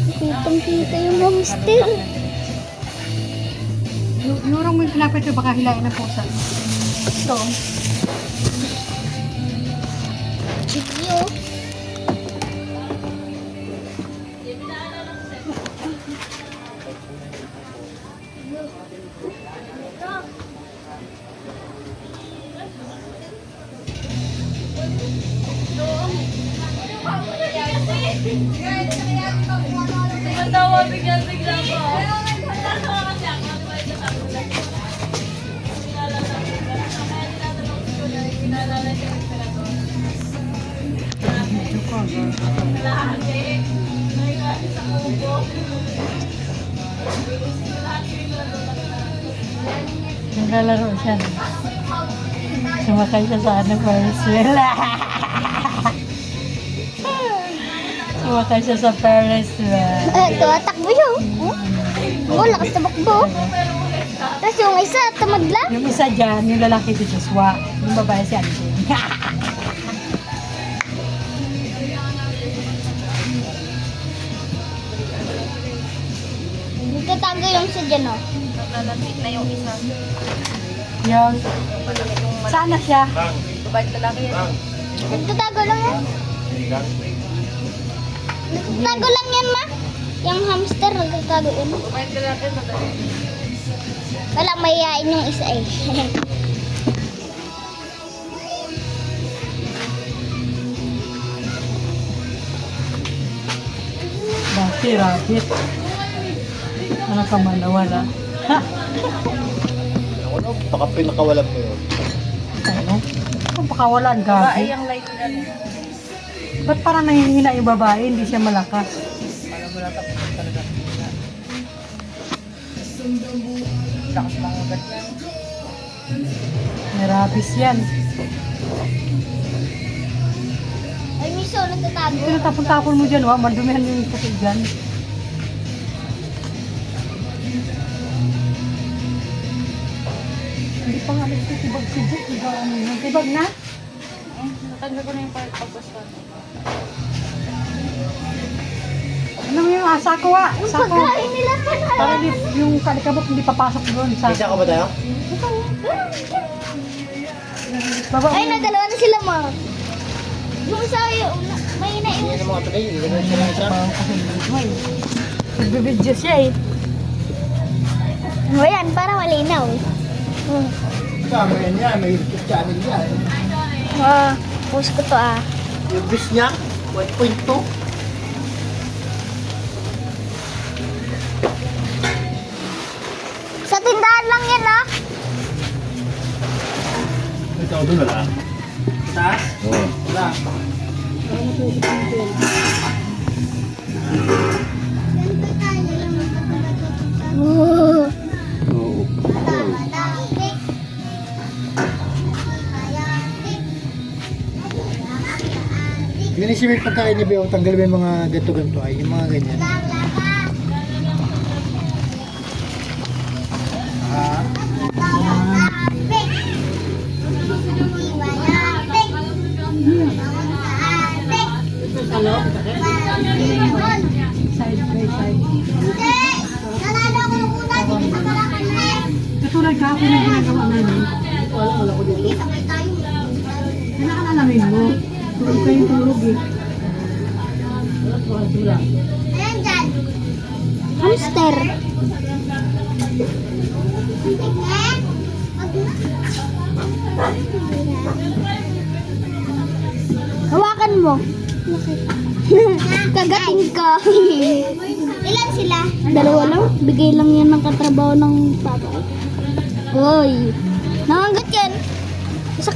Kitang-kita yung hamster. Nurong mo yung pinapit yung baka hilain ng pusa. Ito. Video. Matawa bigla-bigla ko. Naglalaro siya. Sumakay siya sa ano, Ferris wheel. Sumakay siya sa Ferris wheel. Tumatakbo yun. Oo, lakas tabakbo. Tapos yung isa, tamad lang. Yung isa dyan, yung lalaki si Joshua. Yung babae si Andy. Nagtatago yung isa dyan, oh. Nalalapit na yung isa. Yung, sana siya? Babae lalaki yan. Nagtatago lang yan. Nagtatago lang yan, ma. Yung hamster, nagtatago yun. Babae lalaki madali. Wala, mayayain yung isa eh. Dati, rabbit. Ano ka man nawala? Ha? Ano? Baka pinakawalan mo yun. Ano? Kung pakawalan, Babae gabi. yung light na. Ba't parang nahihina yung babae, hindi siya malakas? Alam mo lang tapos talaga. Lakas mga ugat yan. May rabies yan. Ay, miso, nagtatago. Ito natapon-tapon mo dyan, wa? Madumihan yung puti dyan. Hindi pa nga nagtitibag si Dick. Tibag na? Natanggal ko na yung pagpaspan. Ano mo yung sako, wa? Sako. Pagkain nila pa na. Para di, yung kalikabot hindi papasok doon. Isa Sako. ka ba tayo? Baba. Ay, nagdalawa na sila, ma. Yung isa, may Hindi naiwas. na mga tuloy. Hindi na siya lang isa. Nagbibidyo siya eh. O yan, para malinaw. Kasama yan niya. May YouTube channel yan. Post ko to, ah. Yung views niya, 1.2. Sa tindahan lang yan, ah. Ikaw doon wala. Taas? Oo. Wala. Oh. Oo. Ganun may pagkain niya ba tanggalin mo yung mga ganto-ganto ay yung mga ganyan. Ah, Side by side. Katulad ka ako na ginagawa namin. wala ko dito. Kailangan alamin mo. Tulog kayong tulog eh. Hamster. Hawakan mo. Kagating ka. Ilan sila? Dalawa lang. Bigay lang yan ng katrabaho ng papa. Hoy. Nangangat yan.